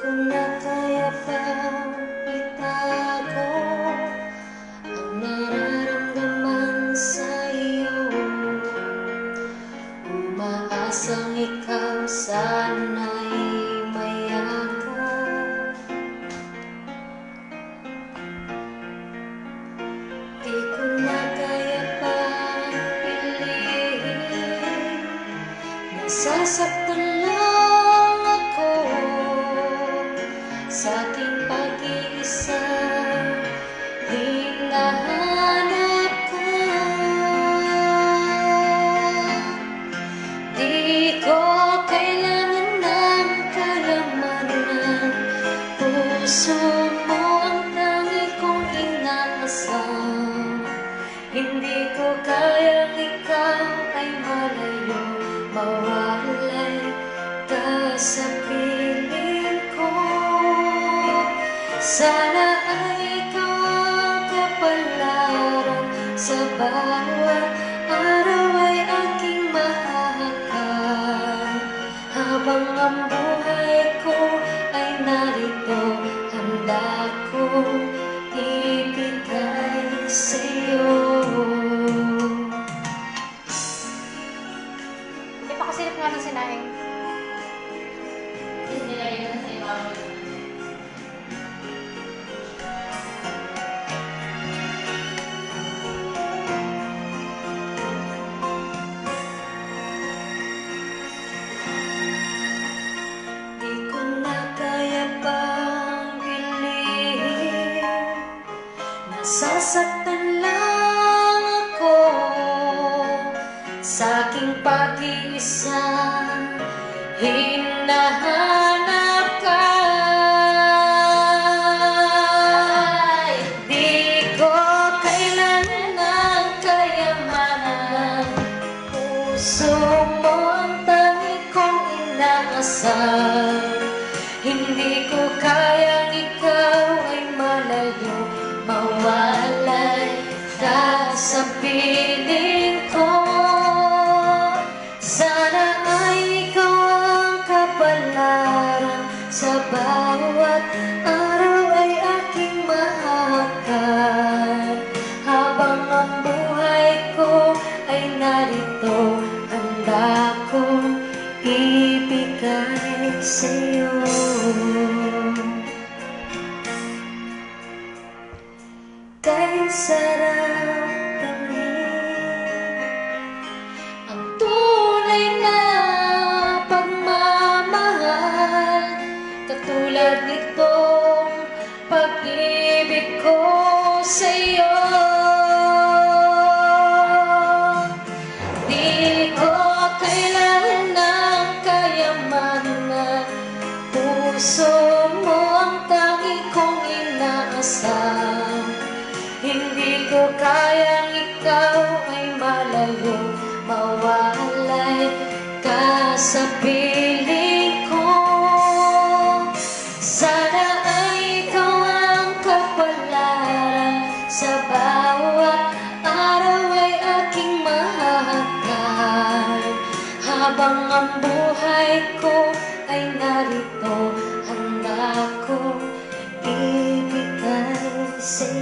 ko na kaya pang itago ang nararamdaman sa'yo. Umaasang ikaw sana'y mayagap. Di ko na kaya pang piliin, nasasaktan lang ako sa ating pag-iisa. Hinahanap ka, di ko kailangan ng kayamanan. Puso mo ang tangi kong inaasam. Hindi ko kayang ikaw ay malayo, mawalay ka sa piling ko. Sana ay ikaw ang kapalaran, sa bawat araw ay aking mahahakan. Habang ang buhay ko ay narito, handa kong ibigay sa'yo. Ipakasilip nga ng sinaing. Nilagay ko na sa ibabaw. Di ko na kaya pang piliin, nasasaktan lang ako sa aking pag-iisa. Hinahanap ka, di ko kailangan ng kayamanan. Puso mo ang tangi kong inaasam. Hindi ko kayang ikaw ay malayo, mawalay ka sa piling ko. Sana ay ikaw ang kapalaran, sa bawat araw ay aking mahahakan. Habang ang buhay ko ay narito, handa kong ibigay sa'yo. Kay sarap tangin ang tunay na pagmamahal, katulad nitong pag-ibig ko sa'yo. Di ko kailangan ng kayamanan, puso mo ang tangi kong inaasam. Hindi ko kayang ikaw ay malayo, mawalay ka sa piling ko. Sana ay ikaw ang kapalaran, sa bawat araw ay aking mahahakan. Habang ang buhay ko ay narito, handa kong ibigay sa'yo.